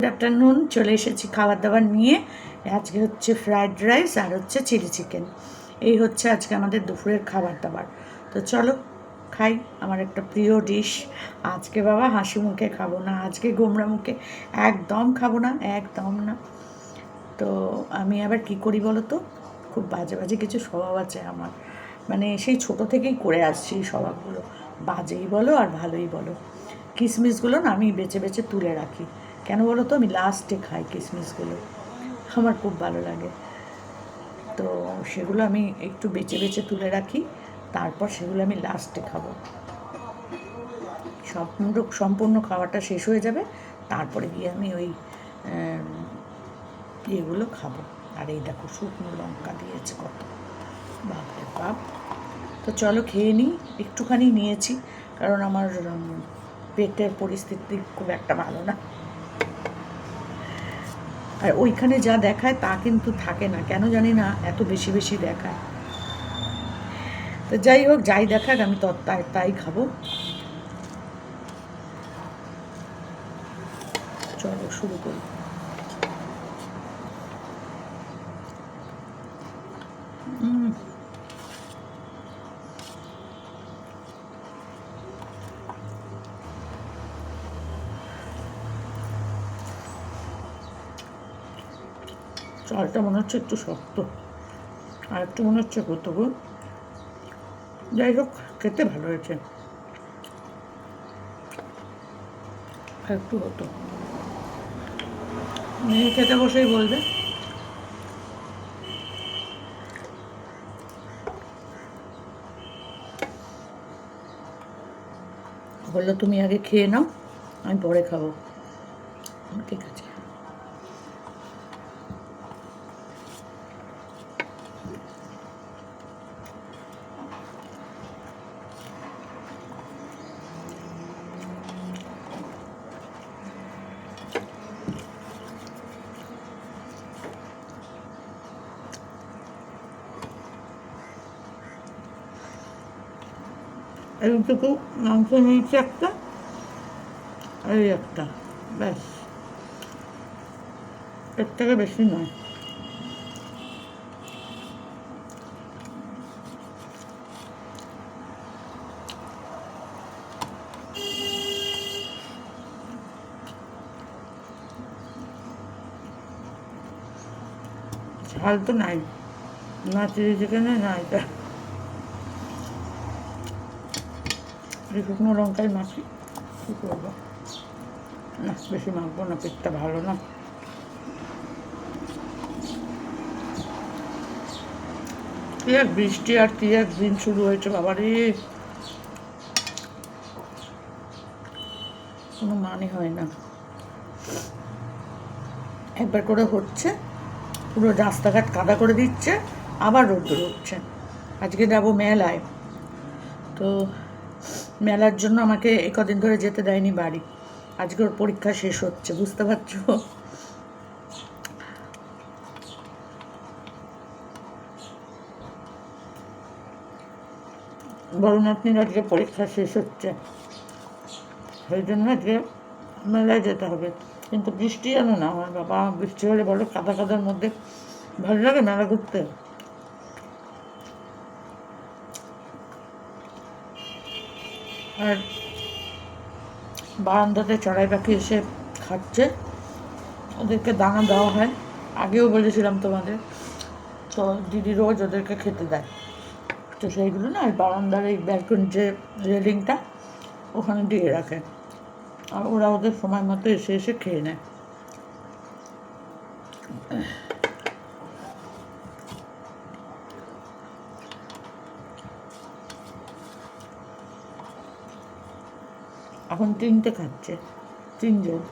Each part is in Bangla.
গুড আফটারনুন, চলে এসেছি খাবার দাবার নিয়ে। আজকে হচ্ছে ফ্রায়েড রাইস আর হচ্ছে চিলি চিকেন। এই হচ্ছে আজকে আমাদের দুপুরের খাবার দাবার। তো চলো খাই, আমার একটা প্রিয় ডিশ। আজকে বাবা হাসি মুখে খাবো না, আজকে গোমরা মুখে একদম খাবো না, একদম না। তো আমি আবার কি করি বলো তো, খুব বাজে বাজে কিছু স্বভাব আছে আমার। মানে সেই ছোট থেকেই করে আসছি এই স্বভাবগুলো, বাজেই বলো আর ভালোই বলো। কিশমিশগুলো না আমি বেছে বেছে তুলে রাখি। কেন বলো তো, আমি লাস্টে খাই কিশমিশগুলো, আমার খুব ভালো লাগে। তো সেগুলো আমি একটু বেছে বেছে তুলে রাখি, তারপর সেগুলো আমি লাস্টে খাবো। সম্পূর্ণ খাওয়াটা শেষ হয়ে যাবে, তারপরে গিয়ে আমি ওই এগুলো খাবো। আর এই দেখো শুকনো লঙ্কা দিয়েছে কত, বাপরে বাপ। তো চলো খেয়ে নিই, একটুখানি নিয়েছি কারণ আমার পেটের পরিস্থিতি খুব একটা ভালো না। আর ওইখানে যা দেখায় তা কিন্তু থাকে না, কেন জানি না এত বেশি বেশি দেখায়। তো যাই হোক, যাই দেখাক আমি তাই খাবো। চলো শুরু করি। চালটা মনে হচ্ছে একটু শক্ত, আর একটু মনে হচ্ছে তবু যাই হোক খেতে ভালো হয়েছে। আর একটু হতো, মেয়ে খেতে বসেই বলবে বললো তুমি আগে খেয়ে নাও, আমি পরে খাবো। ঠিক আছে। এইটুকু মাংস নিয়েছি একটা, এই একটা, ব্যাস, এর থেকে বেশি নয়। ঝাল তো নাই, না চিলি চিকেনে না এটা। এই শুকনো লঙ্কাই মাখি, কী করবো, না বেশি মাখবো না, পেটটা ভালো না। কি এক বৃষ্টি আর কি এক দিন শুরু হয়েছে বাবারে, কোনো মানে হয় না। একবার করে হচ্ছে, পুরো রাস্তাঘাট কাদা করে দিচ্ছে, আবার রোদ্দুর উঠছে। আজকে যাবো মেলায়, তো মেলার জন্য আমাকে কদিন ধরে যেতে দেয়নি বাড়ি। আজকে ওর পরীক্ষা শেষ হচ্ছে, বুঝতে পারছো। বড় নাতনির আজকে পরীক্ষা শেষ হচ্ছে, সেই জন্য আজকে মেলায় যেতে হবে। কিন্তু বৃষ্টি যেন না হয় বাবা, বৃষ্টি হলে বলো কাদা কাদার মধ্যে ভালো লাগে মেলা ঘুরতে। আর বারান্দাতে চড়াই পাখি এসে খাচ্ছে, ওদেরকে দানা দেওয়া হয়, আগেও বলেছিলাম তোমাদের। তো দিদি রোজ ওদেরকে খেতে দেয়, তো সেইগুলো না ওই বারান্দার এই ব্যালকনির যে রেলিংটা ওখানে দিয়ে রাখে, আর ওরা ওদের সময় মতো এসে এসে খেয়ে নেয়। এখন তিনটে খাচ্ছে, তিনজন।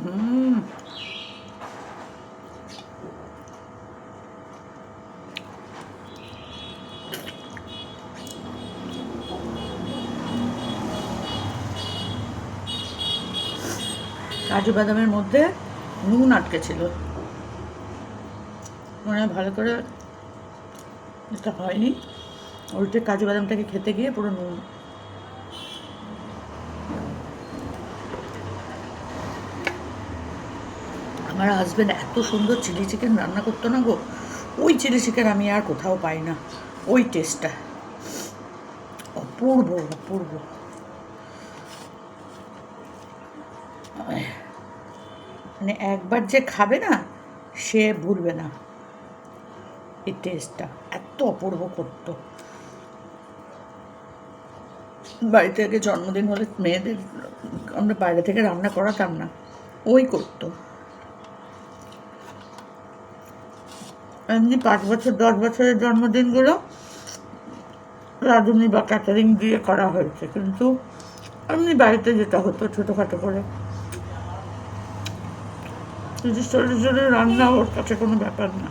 কাজু বাদামের মধ্যে নুন আটকে ছিল, মনে হয় ভালো করে এটা হয়নি, উল্টে কাজু বাদামটাকে খেতে গিয়ে পুরো নুন। আমার হাজব্যান্ড এত সুন্দর চিলি চিকেন রান্না করতো না গো, ওই চিলি চিকেন আমি আর কোথাও পাই না, ওই টেস্টটা অপূর্ব অপূর্ব। মানে একবার যে খাবে না সে ভুলবে না, এই টেস্টটা এত অপূর্ব করতো। বাড়ি থেকে জন্মদিন হলে মেয়েদের আমরা বাইরে থেকে রান্না করাতাম না, ওই করতো। এমনি 5 বছর 10 বছরের জন্মদিনগুলো রাঁধুনি বা ক্যাটারিং দিয়ে করা হয়েছে, কিন্তু এমনি বাড়িতে যেটা হতো ছোটোখাটো করে 30-40 জনের রান্না ওর কাছে কোনো ব্যাপার না,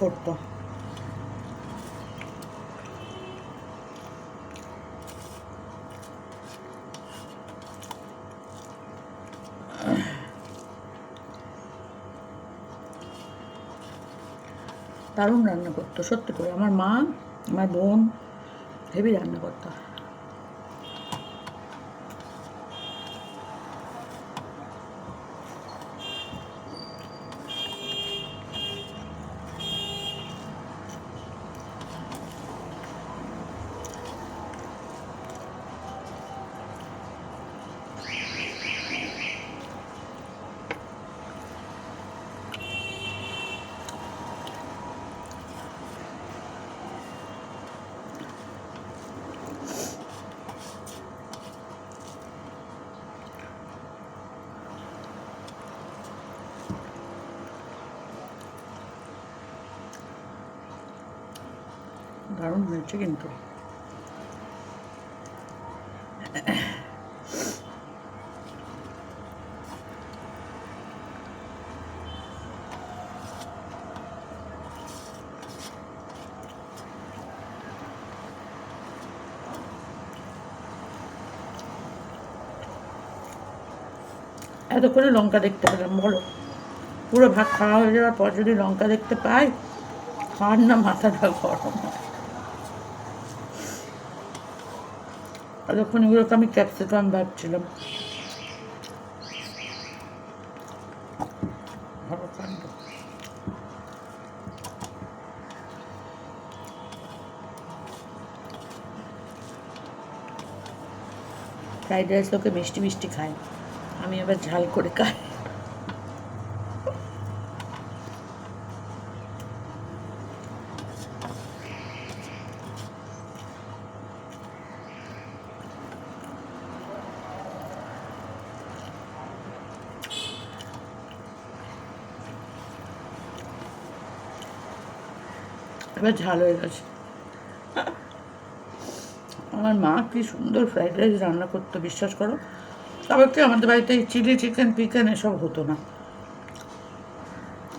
করতো। দারুণ রান্না করতো সত্যি করে। আমার মা, আমার বোন হেভি রান্না করতো। দারুণ হয়েছে কিন্তু। এতক্ষণে লঙ্কা দেখতে পেলাম, বলো? পুরো ভাত খাওয়া হয়ে যাওয়ার পর যদি লঙ্কা দেখতে পাই, খাওয়ার না মাথাটা গরম হয়। এতক্ষণ এগুলোকে আমি ক্যাপসিকাম ভাবছিলাম। ভালো কাণ্ড। ফ্রাইড রাইস লোকে মিষ্টি মিষ্টি খায়, আমি আবার ঝাল করে খাই। এবার ঝাল হয়ে গেছে। আমার মা কি সুন্দর ফ্রাইড রাইস রান্না করতো বিশ্বাস করো। তবে কি আমাদের বাড়িতে চিলি চিকেন পিকেন এসব হতো না,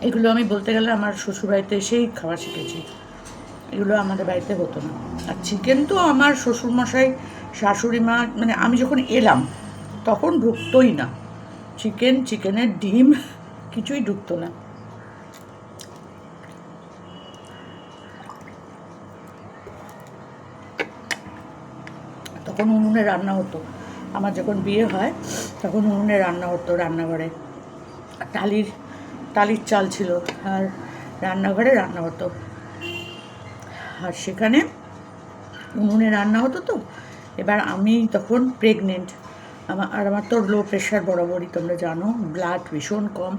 এগুলো আমি বলতে গেলে আমার শ্বশুরবাড়িতে এসেই খাওয়া শিখেছি, এগুলো আমাদের বাড়িতে হতো না। আর চিকেন তো আমার শ্বশুরমশাই শাশুড়ি মা, মানে আমি যখন এলাম তখন ঢুকতোই না, চিকেনের ডিম কিছুই ঢুকতো না। তখন উনুনে রান্না হতো, আমার যখন বিয়ে হয় তখন উনুনে রান্না হতো রান্নাঘরে, টালির চাল ছিল আর রান্নাঘরে রান্না হতো, আর সেখানে উনুনে রান্না হতো। তো এবার আমি তখন প্রেগনেন্ট, আমার তো লো প্রেশার বরাবরই, তোমরা জানো, ব্লাড ভীষণ কম।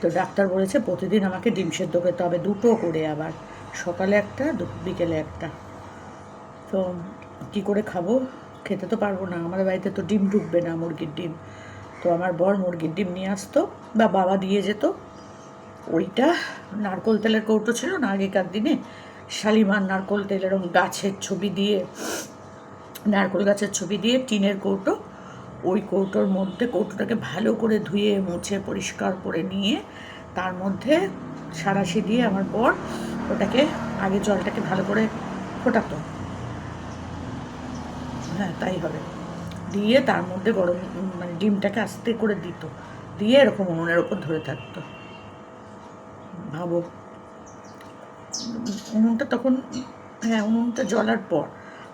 তো ডাক্তার বলেছে প্রতিদিন আমাকে ডিম সেদ্ধ খেতে হবে, 2টো করে, আবার সকালে একটা বিকেলে একটা। তো কী করে খাবো, খেতে তো পারবো না, আমাদের বাড়িতে তো ডিম ঢুকবে না, মুরগির ডিম। তো আমার বর মুরগির ডিম নিয়ে আসতো বা বাবা দিয়ে যেত, ওইটা নারকোল তেলের কৌটো ছিল না আগেকার দিনে, শালিমার নারকোল তেল, এরকম গাছের ছবি দিয়ে, নারকোল গাছের ছবি দিয়ে টিনের কৌটো, ওই কৌটোর মধ্যে, কৌটোটাকে ভালো করে ধুয়ে মুছে পরিষ্কার করে নিয়ে তার মধ্যে সাঁড়াশি দিয়ে আমার বর ওটাকে আগে জলটাকে ভালো করে ফোটাতো, হ্যাঁ তাই হবে, দিয়ে তার মধ্যে গরম মানে ডিমটাকে আস্তে করে দিত, দিয়ে এরকম উনুনের ওপর ধরে থাকতো। ভাবো, উনুনটা তখন, হ্যাঁ উনুনটা জ্বলার পর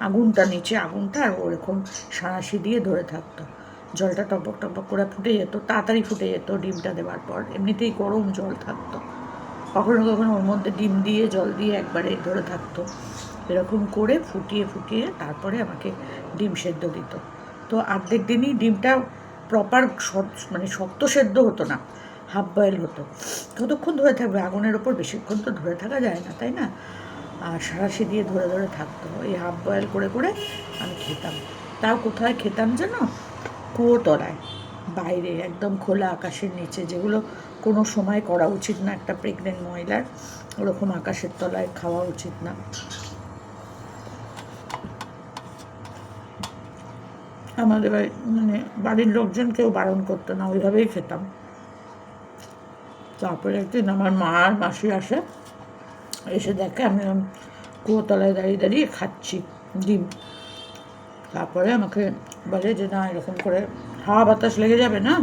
আগুনটা নিচে, আগুনটা আর ওরকম সাঁড়াশি দিয়ে ধরে থাকতো, জলটা টপক টপক করে ফুটে যেত, তাড়াতাড়ি ফুটে যেত ডিমটা দেওয়ার পর, এমনিতেই গরম জল থাকতো, কখনো কখনো ওর মধ্যে ডিম দিয়ে জল দিয়ে একবারে ধরে থাকতো, এরকম করে ফুটিয়ে ফুটিয়ে তারপরে আমাকে ডিম সেদ্ধ দিত। তো অর্ধেক দিনই ডিমটা প্রপার মানে শক্ত সেদ্ধ হতো না, হাফ বয়েল হতো। কতক্ষণ ধরে থাকবে আগুনের ওপর, বেশিক্ষণ তো ধরে থাকা যায় না, তাই না? আর সাঁড়াশি দিয়ে ধরে ধরে থাকতো, এই হাফ বয়েল করে করে আমি খেতাম। তাও কোথায় খেতাম যেন, কুয়োতলায়, বাইরে একদম খোলা আকাশের নিচে, যেগুলো কোনো সময় করা উচিত না একটা প্রেগনেন্ট মহিলার, ওরকম আকাশের তলায় খাওয়া উচিত না। আমাদের মানে বাড়ির লোকজন কেউ বারণ করতো না, ওইভাবেই খেতাম। তারপরে একদিন আমার মা আর মাসি আসে, এসে দেখে আমি কুয়োতলায় দাঁড়িয়ে দাঁড়িয়ে খাচ্ছি ডিম। তারপরে আমাকে বলে যে না, এরকম করে হাওয়া বাতাস লেগে যাবে না,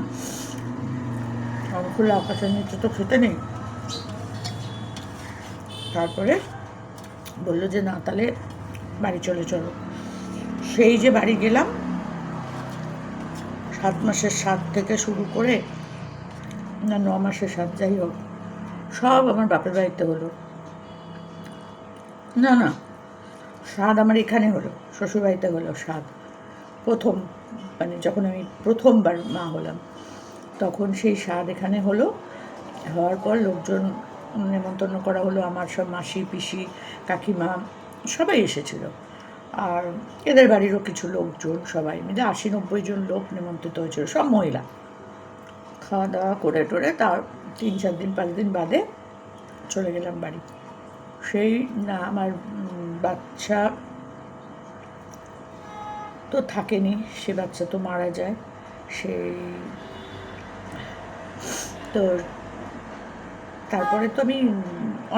খোলা আকাশের নিচে তো খেতে নেই। তারপরে বললো যে না, তাহলে বাড়ি চলে চলো। সেই যে বাড়ি গেলাম, 7 মাসের স্বাদ থেকে শুরু করে, না 9 মাসের স্বাদ, যাই হোক, সব আমার বাপের বাড়িতে হলো। না না, স্বাদ আমার এখানে হলো, শ্বশুরবাড়িতে হলো স্বাদ প্রথম, মানে যখন আমি প্রথমবার মা হলাম, তখন সেই স্বাদ এখানে হলো। হওয়ার পর লোকজন নেমন্তন্ন করা হলো, আমার সব মাসি পিসি কাকিমা সবাই এসেছিল, আর এদের বাড়িরও কিছু লোকজন, সবাই মিলে 80-90 জন লোক নেমন্ত্রিত হয়েছিল, সব মহিলা। খাওয়া দাওয়া করে টোরে তার 3-4 দিন 5 দিন বাদে চলে গেলাম বাড়ি। সেই না, আমার বাচ্চা তো থাকেনি, সে বাচ্চা তো মারা যায়। সেই তো তারপরে তো আমি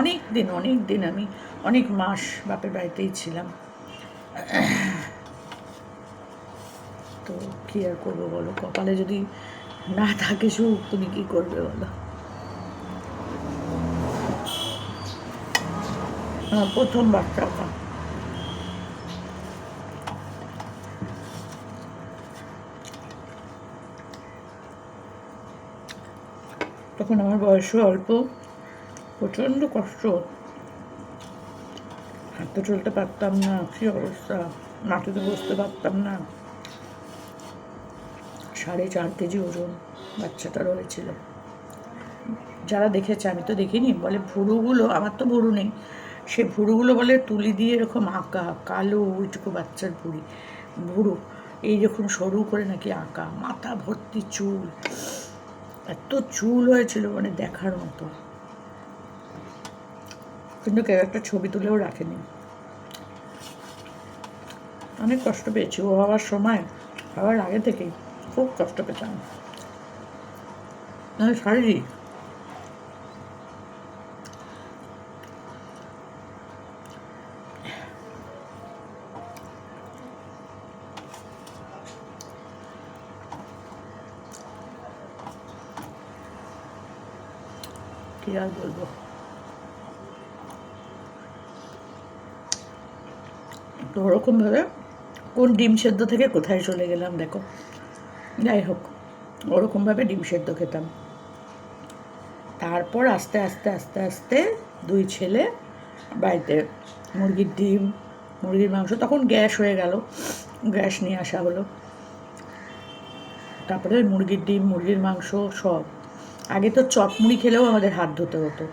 অনেক দিন আমি অনেক মাস বাপের বাড়িতেই ছিলাম। তো কী আর করবো বলো, কপালে যদি না থাকে সুখ, তুমি কী করবে বলো? প্রথম বাচ্চাটা তখন আমার বয়সও অল্প, প্রচণ্ড কষ্ট, হাঁটতে চলতে পারতাম না, কী অবস্থা, মাটিতে বসতে পারতাম না। 4.5 কেজি ওজন বাচ্চাটা রয়েছিল। যারা দেখেছে, আমি তো দেখিনি, বলে ভুরুগুলো, আমার তো ভুরু নেই, সে ভুরুগুলো বলে তুলি দিয়ে এরকম আঁকা, কালো ওইটুকু বাচ্চার ভুরু এইরকম সরু করে নাকি আঁকা, মাথা ভর্তি চুল, এত চুল হয়েছিল মানে দেখার মতো। কিন্তু কেউ একটা ছবি তুলেও রাখেনি। অনেক কষ্ট পেয়েছি, ও হওয়ার সময়, হওয়ার আগে থেকেই খুব কষ্ট পেতাম, শারীরিক। কী আর বলবো, তো ওরকমভাবে কোন ডিম সেদ্ধ থেকে কোথায় চলে গেলাম দেখো। যাই হোক, ওরকমভাবে ডিম সেদ্ধ খেতাম। তারপর আস্তে আস্তে আস্তে আস্তে 2 ছেলে, বাড়িতে মুরগির ডিম, মুরগির মাংস, তখন গ্যাস হয়ে গেল, গ্যাস নিয়ে আসা হলো। তারপরে মুরগির ডিম, মুরগির মাংস সব। আগে তো চটমুড়ি খেলেও আমাদের হাত ধুতে হতো,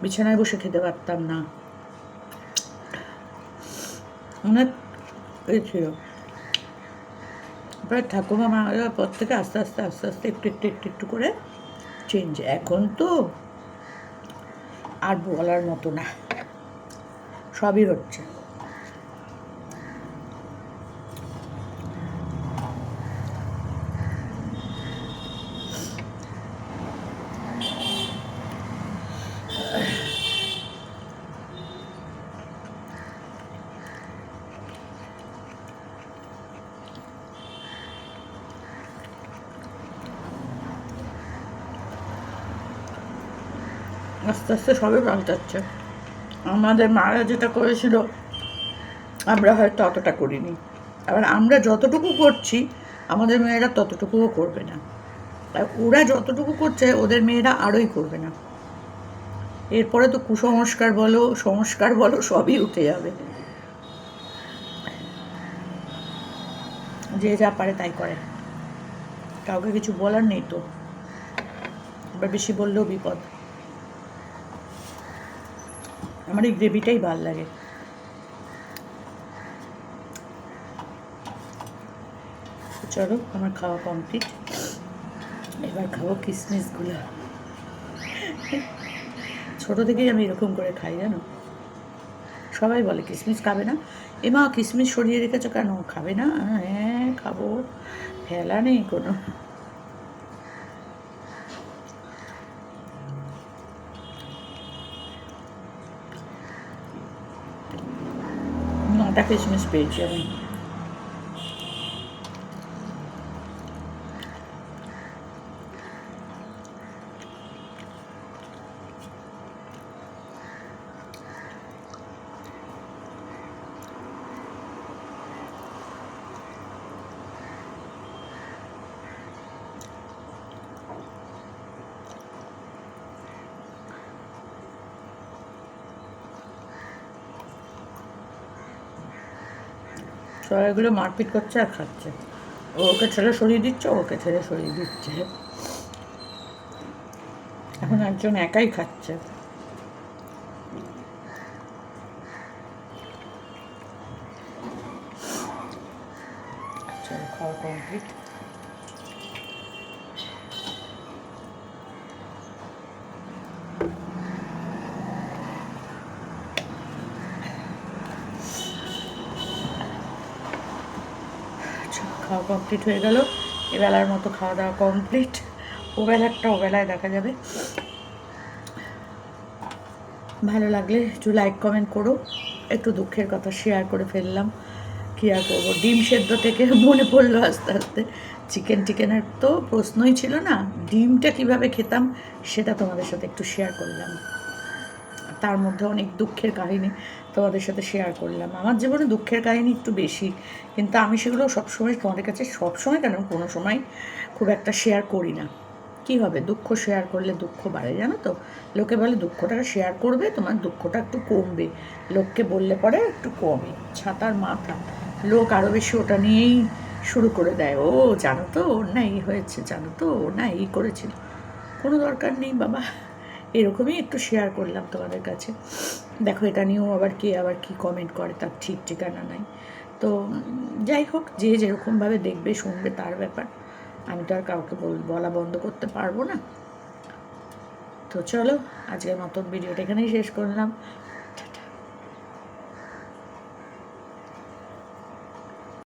বিছানায় বসে খেতে পারতাম না, অনেক এই ছিল। এবার ঠাকুমা মারা যাওয়ার পর থেকে আস্তে আস্তে আস্তে আস্তে একটু একটু একটু একটু করে চেঞ্জ। এখন তো আর বলার মতো না, সবই হচ্ছে। আস্তে আস্তে সবই পাল্টাচ্ছে। আমাদের মারা যেটা করেছিল আমরা হয়তো অতটা করিনি, আবার আমরা যতটুকু করছি আমাদের মেয়েরা ততটুকুও করবে না, আর ওরা যতটুকু করছে ওদের মেয়েরা আরোই করবে না। এরপরে তো কুসংস্কার বলো সংস্কার বলো সবই উঠে যাবে। যে যা পারে তাই করে, কাউকে কিছু বলার নেই তো, এবার বেশি বললেও বিপদ। আমার এই গ্রেভিটাই ভাল লাগে। চলো আমার খাওয়া কমপ্লিট, এবার খাবো কিশমিশগুলো। ছোটো থেকেই আমি এরকম করে খাই জানো, সবাই বলে কিশমিশ খাবে না, এমা কিশমিশ সরিয়ে রেখেছো কেন, খাবে না? হ্যাঁ খাবো, ফেলা নেই কোনো। নটা কিশমিশ পেয়েছি আমি। সবাই এগুলো মারপিট করছে আর খাচ্ছে, ওকে ছেলে সরিয়ে দিচ্ছে, ওকে ছেলে সরিয়ে দিচ্ছে, এখন একজন একাই খাচ্ছে। চলো খাওয়া কমপ্লিট। খাওয়া কমপ্লিট হয়ে গেল, এবেলার মতো খাওয়া দাওয়া কমপ্লিট, ওবেলারটা ওবেলায় দেখা যাবে। ভালো লাগলে একটু লাইক কমেন্ট করো, একটু দুঃখের কথা শেয়ার করে ফেললাম, কী আর করবো। ডিম সেদ্ধ থেকে মনে পড়লো আস্তে আস্তে চিকেনের তো প্রশ্নই ছিল না, ডিমটা কিভাবে খেতাম সেটা তোমাদের সাথে একটু শেয়ার করলাম, তার মধ্যে অনেক দুঃখের কাহিনী তোমাদের সাথে শেয়ার করলাম। আমার জীবনে দুঃখের কাহিনী একটু বেশি, কিন্তু আমি সেগুলো সবসময় তোমাদের কাছে, সবসময় কেন কোনো সময় খুব একটা শেয়ার করি না। কী হবে, দুঃখ শেয়ার করলে দুঃখ বাড়ে জানো তো, লোকে বলে দুঃখটা শেয়ার করবে তোমার দুঃখটা একটু কমবে, লোককে বললে পরে একটু কমে, ছাতার মাথা, লোক আরও বেশি ওটা নিয়েই শুরু করে দেয়, ও জানো তো ওর না এই হয়েছে, জানো তো ওর না এই করেছিল। কোনো দরকার নেই বাবা, এরকমই একটু শেয়ার করলাম তোমাদের কাছে। দেখো এটা নিয়েও আবার কে আবার কী কমেন্ট করে তার ঠিক ঠিকানা নাই। তো যাই হোক, যে যেরকমভাবে দেখবে শুনবে তার ব্যাপার, আমি তো আর কাউকে বলা বন্ধ করতে পারবো না। তো চলো আজকের মতন ভিডিওটা এখানেই শেষ করলাম।